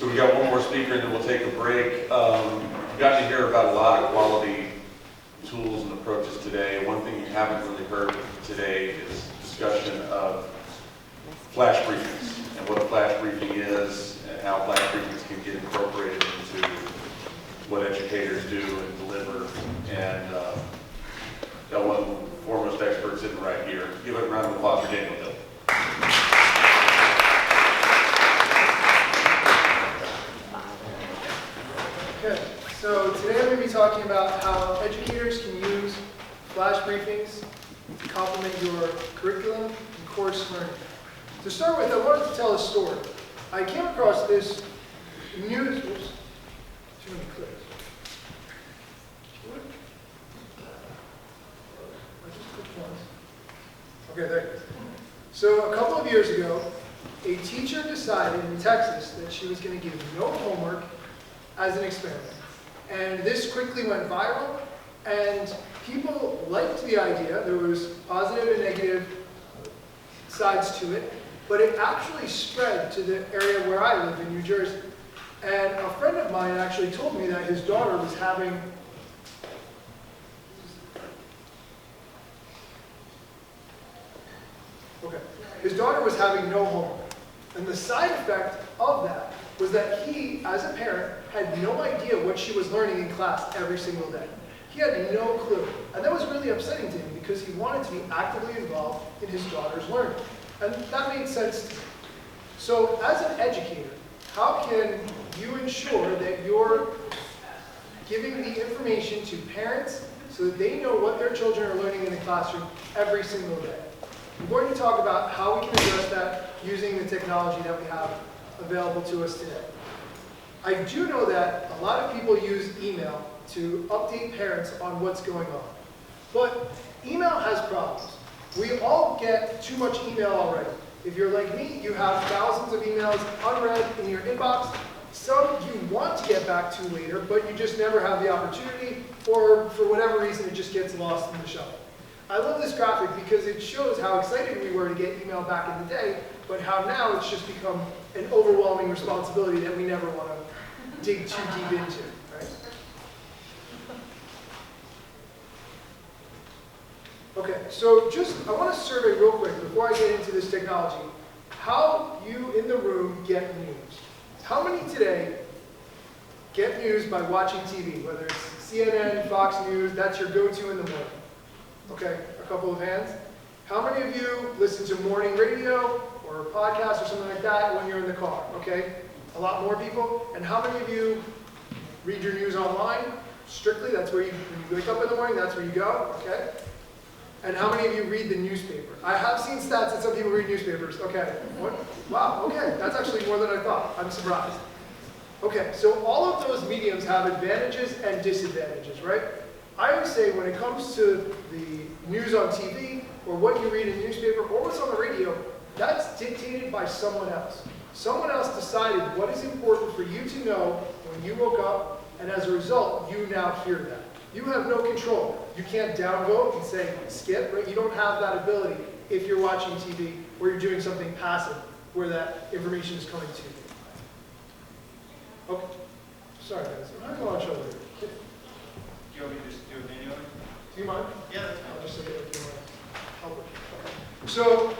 So we got one more speaker and then we'll take a break. We've gotten to hear about a lot of quality tools and approaches today. One thing you haven't really heard today is discussion of flash briefings and what a flash briefing is and how flash briefings can get incorporated into what educators do and deliver. And got one of the foremost experts sitting right here. Give it a round of applause for Daniel Hill. Okay, so today I'm going to be talking about how educators can use flash briefings to complement your curriculum and course learning. To start with, I wanted to tell a story. I came across this news, oops, too many clicks. What? I just clicked once. Okay, there it is. So a couple of years ago, a teacher decided in Texas that she was going to give no homework as an experiment. And this quickly went viral, and people liked the idea. There was positive and negative sides to it, but it actually spread to the area where I live in New Jersey. And a friend of mine actually told me that his daughter was having no homework. And the side effect of that was that he, as a parent, had no idea what she was learning in class every single day. He had no clue. And that was really upsetting to him because he wanted to be actively involved in his daughter's learning. And that made sense to me. So as an educator, how can you ensure that you're giving the information to parents so that they know what their children are learning in the classroom every single day? I'm going to talk about how we can address that using the technology that we have available to us today. I do know that a lot of people use email to update parents on what's going on. But email has problems. We all get too much email already. If you're like me, you have thousands of emails unread in your inbox. Some you want to get back to later, but you just never have the opportunity, or for whatever reason it just gets lost in the shuffle. I love this graphic because it shows how excited we were to get email back in the day, but how now it's just become an overwhelming responsibility that we never want to dig too deep into, right? Okay, so I want to survey real quick before I get into this technology, how you in the room get news. How many today get news by watching TV, whether it's CNN, Fox News, that's your go-to in the morning? Okay, a couple of hands. How many of you listen to morning radio or a podcast or something like that when you're in the car? Okay, a lot more people. And how many of you read your news online? Strictly, that's where when you wake up in the morning, that's where you go, okay? And how many of you read the newspaper? I have seen stats that some people read newspapers. Okay, what? Wow, okay, that's actually more than I thought. I'm surprised. Okay, so all of those mediums have advantages and disadvantages, right? I would say when it comes to the news on TV, or what you read in the newspaper, or what's on the radio, that's dictated by someone else. Someone else decided what is important for you to know when you woke up, and as a result, you now hear that. You have no control. You can't downvote and say skip, right? You don't have that ability if you're watching TV or you're doing something passive where that information is coming to you. Okay, sorry guys, I'm not going to show you. Do you want me to just do it manually? Do you mind? Yeah, that's fine. I'll just say it like you want to help it. So,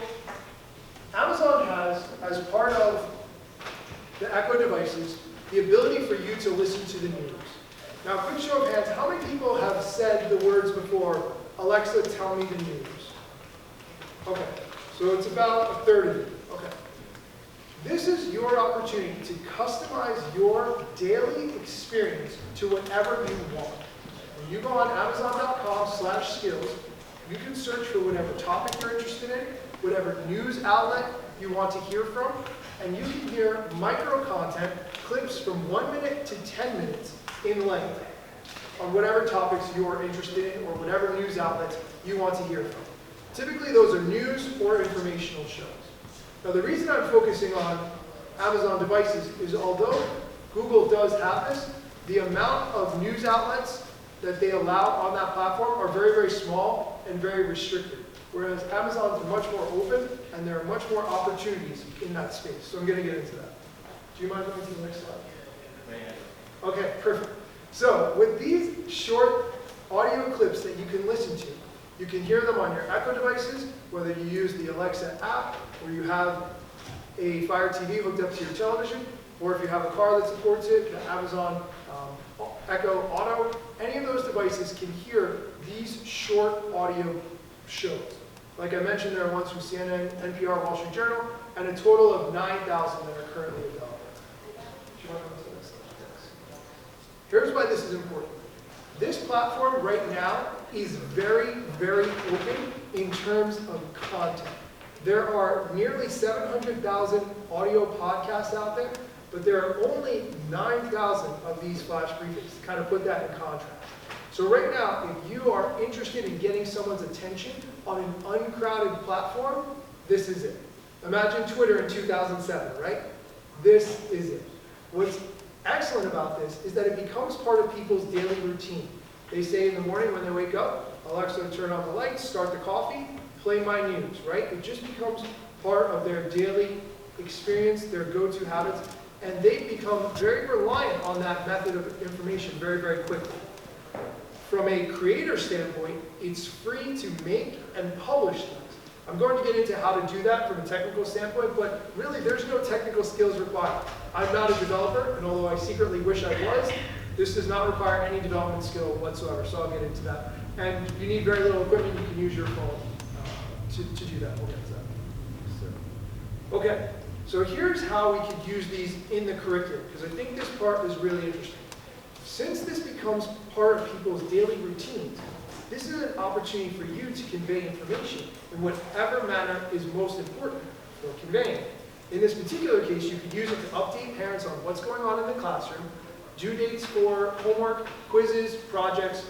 Amazon has, as part of the Echo devices, the ability for you to listen to the news. Now, quick show of hands, how many people have said the words before, Alexa, tell me the news? Okay, so it's about a third of you. Okay. This is your opportunity to customize your daily experience to whatever you want. When you go on Amazon.com/skills, you can search for whatever topic you're interested in, whatever news outlet you want to hear from, and you can hear micro content, clips from 1 minute to 10 minutes in length on whatever topics you're interested in or whatever news outlets you want to hear from. Typically those are news or informational shows. Now the reason I'm focusing on Amazon devices is although Google does have this, the amount of news outlets that they allow on that platform are very, very small and very restricted. Whereas Amazon's much more open and there are much more opportunities in that space. So I'm going to get into that. Do you mind going to the next slide? Okay, perfect. So with these short audio clips that you can listen to, you can hear them on your Echo devices, whether you use the Alexa app, or you have a Fire TV hooked up to your television, or if you have a car that supports it, the Amazon Echo Auto, any of those devices can hear these short audio shows. Like I mentioned, there are ones from CNN, NPR, Wall Street Journal, and a total of 9,000 that are currently available. Here's why this is important. This platform right now is very, very open in terms of content. There are nearly 700,000 audio podcasts out there, but there are only 9,000 of these flash briefings, to kind of put that in contrast. So right now, if you are interested in getting someone's attention on an uncrowded platform, this is it. Imagine Twitter in 2007, right? This is it. What's excellent about this is that it becomes part of people's daily routine. They say in the morning when they wake up, Alexa, turn on the lights, start the coffee, play my news, right? It just becomes part of their daily experience, their go-to habits, and they become very reliant on that method of information very, very quickly. From a creator standpoint, it's free to make and publish things. I'm going to get into how to do that from a technical standpoint, but really there's no technical skills required. I'm not a developer, and although I secretly wish I was, this does not require any development skill whatsoever, so I'll get into that. And you need very little equipment. You can use your phone to do that. We'll get to that. Okay, so here's how we could use these in the curriculum, because I think this part is really interesting. Since this becomes part of people's daily routines, this is an opportunity for you to convey information in whatever manner is most important for conveying. In this particular case, you could use it to update parents on what's going on in the classroom, due dates for homework, quizzes, projects,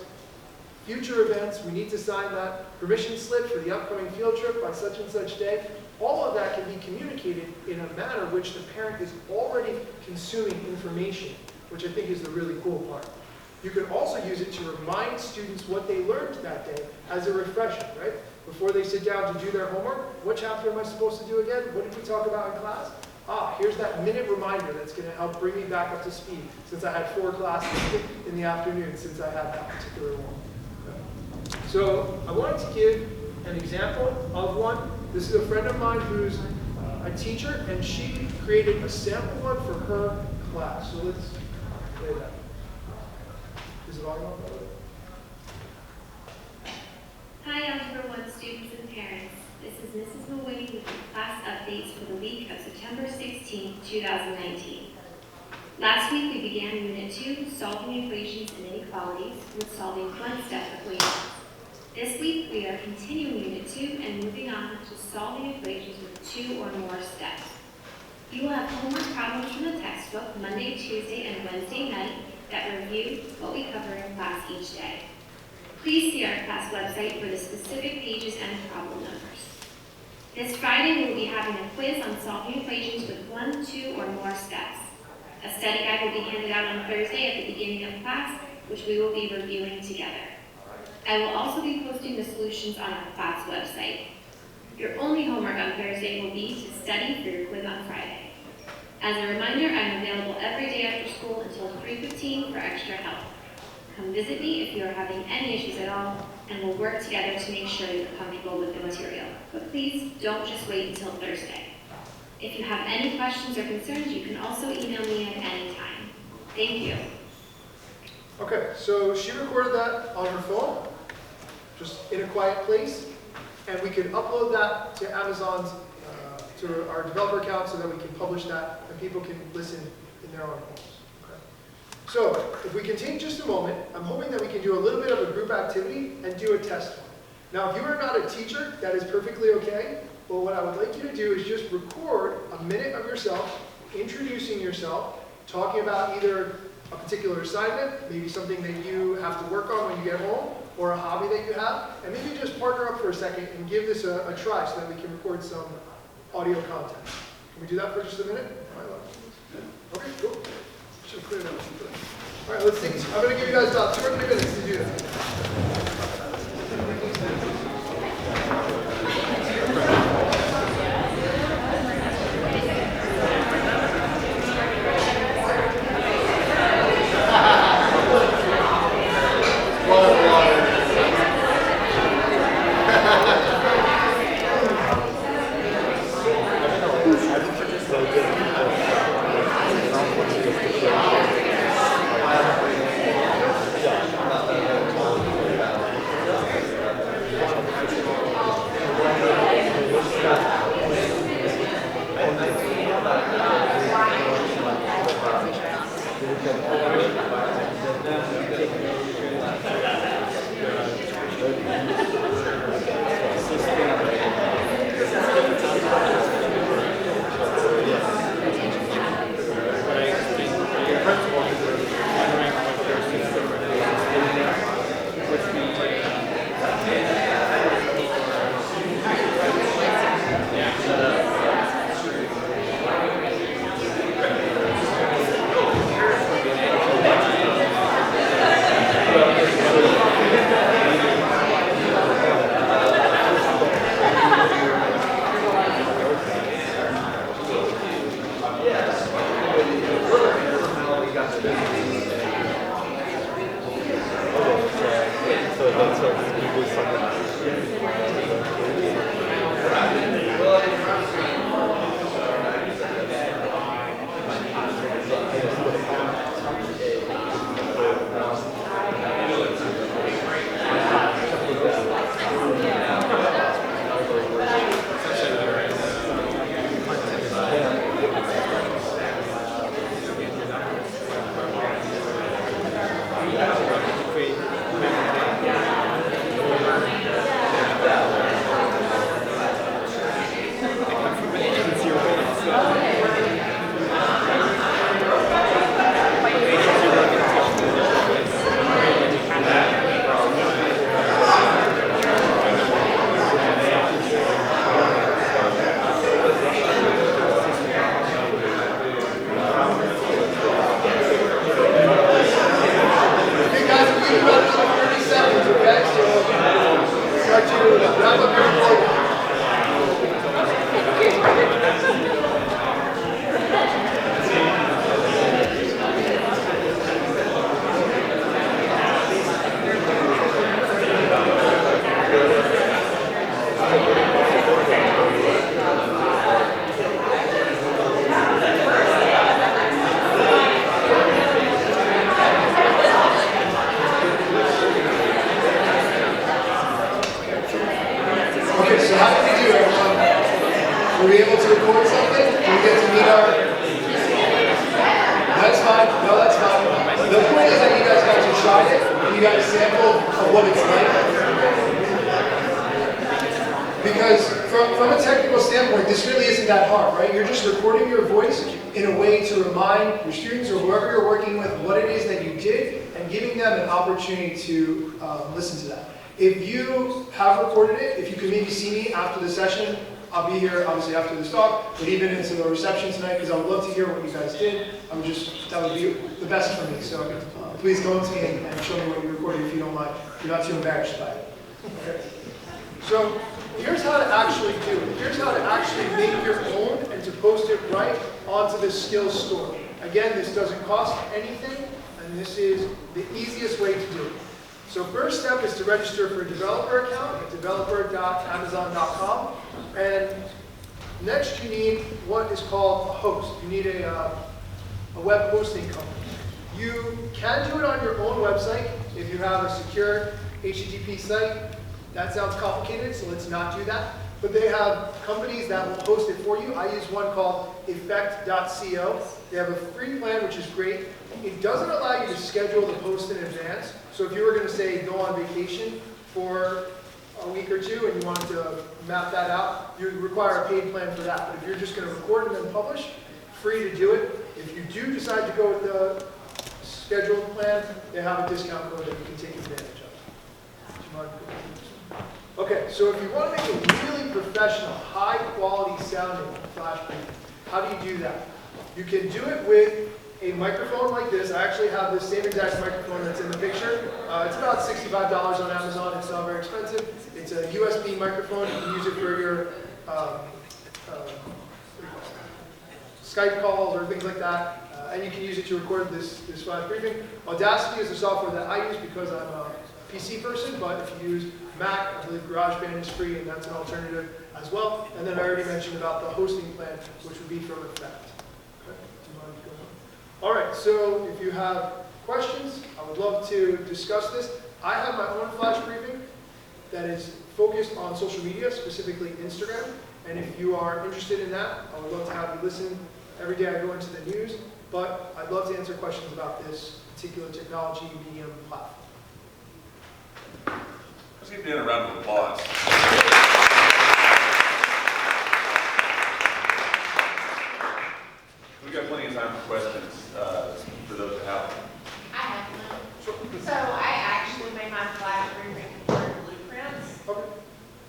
future events. We need to sign that permission slip for the upcoming field trip by such and such day. All of that can be communicated in a manner which the parent is already consuming information, which I think is the really cool part. You can also use it to remind students what they learned that day as a refresher, right? Before they sit down to do their homework, what chapter am I supposed to do again? What did we talk about in class? Ah, here's that minute reminder that's going to help bring me back up to speed, since I had 4 classes in the afternoon since I had that particular one. Okay. So I wanted to give an example of one. This is a friend of mine who's a teacher, and she created a sample one for her class. So let's play that. Is it on? Hi, Algebra 1 students and parents. This is Mrs. Mulwady with the class updates for the week of September 16, 2019. Last week we began Unit 2, Solving Equations and Inequalities, with solving one-step equations. This week we are continuing Unit 2 and moving on to solving equations with 2 or more steps. You will have homework problems from the textbook Monday, Tuesday, and Wednesday night that review what we cover in class each day. Please see our class website for the specific pages and problem numbers. This Friday, we will be having a quiz on solving equations with 1, 2, or more steps. A study guide will be handed out on Thursday at the beginning of class, which we will be reviewing together. I will also be posting the solutions on our class website. Your only homework on Thursday will be to study for your quiz on Friday. As a reminder, I'm available every day after school until 3:15 for extra help. Come visit me if you are having any issues at all, and we'll work together to make sure you're comfortable with the material. But please don't just wait until Thursday. If you have any questions or concerns, you can also email me at any time. Thank you. Okay, so she recorded that on her phone, just in a quiet place, and we can upload that to Amazon's, to our developer account so that we can publish that and people can listen in their own homes. Okay. So if we continue just a moment, I'm hoping that we can do a little bit of a group activity and do a test one. Now, if you are not a teacher, that is perfectly okay. But what I would like you to do is just record a minute of yourself, introducing yourself, talking about either a particular assignment, maybe something that you have to work on when you get home, or a hobby that you have, and maybe just partner up for a second and give this a try so that we can record some audio content. Can we do that for just a minute? Okay, cool. Should have cleared out. All right, let's see. I'm going to give you guys about 2 or 3 minutes to do that. Were we able to record something? Did we get to meet our... That's fine. No, that's fine. The point is that you guys got to try it, and you got a sample of what it's like. Because from a technical standpoint, this really isn't that hard, right? You're just recording your voice in a way to remind your students or whoever you're working with what it is that you did and giving them an opportunity to listen to that. If you have recorded it, if you can maybe see me after the session, I'll be here obviously after this talk, but even into the reception tonight because I would love to hear what you guys did. That would be the best for me. So please go to me and show me what you recorded if you don't mind. You're not too embarrassed by it. Okay. So here's how to actually do it. Here's how to actually make your own and to post it right onto the skills store. Again, this doesn't cost anything, and this is the easiest way to do it. So first step is to register for a developer account at developer.amazon.com. And next you need what is called a host. You need a web hosting company. You can do it on your own website if you have a secure HTTP site. That sounds complicated, so let's not do that. But they have companies that will host it for you. I use one called effect.co. They have a free plan, which is great. It doesn't allow you to schedule the post in advance. So if you were going to say go on vacation for a week or two and you wanted to map that out, you require a paid plan for that. But if you're just going to record and then publish, free to do it. If you do decide to go with the scheduled plan, they have a discount code that you can take advantage of. Okay, so if you want to make a really professional, high-quality sounding flash briefing, how do you do that? You can do it with a microphone like this. I actually have this same exact microphone that's in the picture. It's about $65 on Amazon. It's not very expensive. It's a USB microphone. You can use it for your Skype calls or things like that. And you can use it to record this flash briefing. Audacity is the software that I use because I'm a PC person, but if you use Mac, I believe GarageBand is free, and that's an alternative as well. And then I already mentioned about the hosting plan, which would be from Effect. Okay. All right, so if you have questions, I would love to discuss this. I have my own flash briefing that is focused on social media, specifically Instagram. And if you are interested in that, I would love to have you listen. Every day I go into the news, but I'd love to answer questions about this particular technology, medium, platform. Let's give Dan a round of applause. We've got plenty of time for questions for those that have them. I have one. So I actually made my flash briefing for blueprints,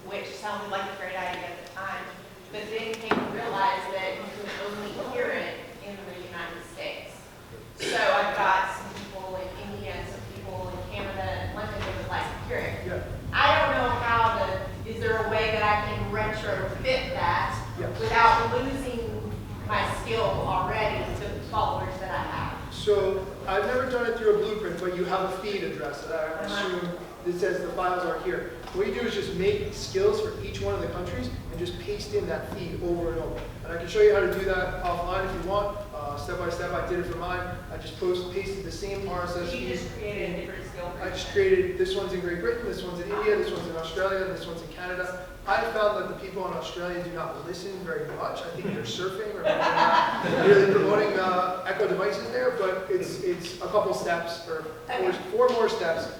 which sounded like a great idea at the time, but then came to realize that you can only hear it in the United States. So I've got some people in India and some people in Canada and London that would like to hear it. Yeah. I don't know how to, is there a way that I can retrofit that without losing my skill already to the followers that I have? So I've never done it through a blueprint, but you have a feed address that I assume that says the files are here. What you do is just make skills for each one of the countries and just paste in that feed over and over. And I can show you how to do that offline if you want. Step by step, I did it for mine. I just pasted the same RSS feed. You just created a different skill. I just created, this one's in Great Britain, this one's in India, this one's in Australia, this one's in Canada. I have found that the people in Australia do not listen very much. I think they're surfing or not really promoting Echo devices there, but it's a couple steps or four more steps,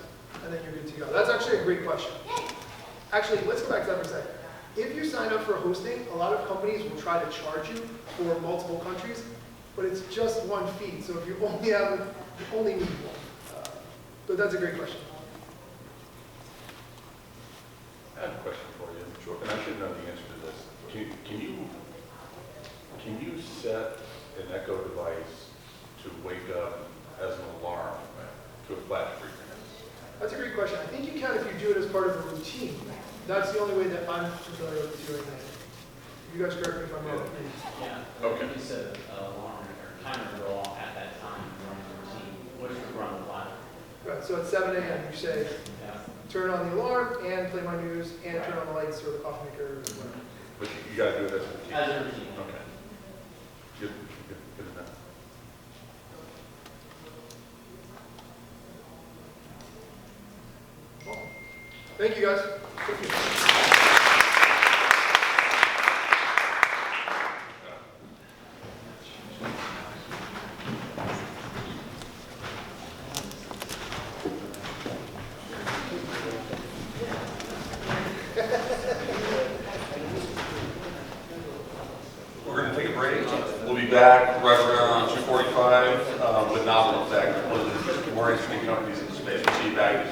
and then you're good to go. That's actually a great question. Actually, let's go back to that for a second. If you sign up for hosting, a lot of companies will try to charge you for multiple countries, but it's just one feed. So if you only need one. But that's a great question. I have a question for you, sure, and I should know the answer to this. Can you set an Echo device to wake up as an alarm to a flash briefing? That's a great question. I think you can if you do it as part of a routine. That's the only way that I'm familiar with doing that. You guys correct me if I'm wrong. Yeah. Okay. You said alarm or timer go off at that time during the routine. What if you run the flash? Right, so at 7 a.m. you say, turn on the alarm and play my news and turn on the lights or the coffee maker or whatever. But you gotta do it as a routine. As a routine. Okay. Good enough. Thank you guys. Thank you. back right around 2:45 with nominal effect. One of the more interesting companies in the space. We'll see you back.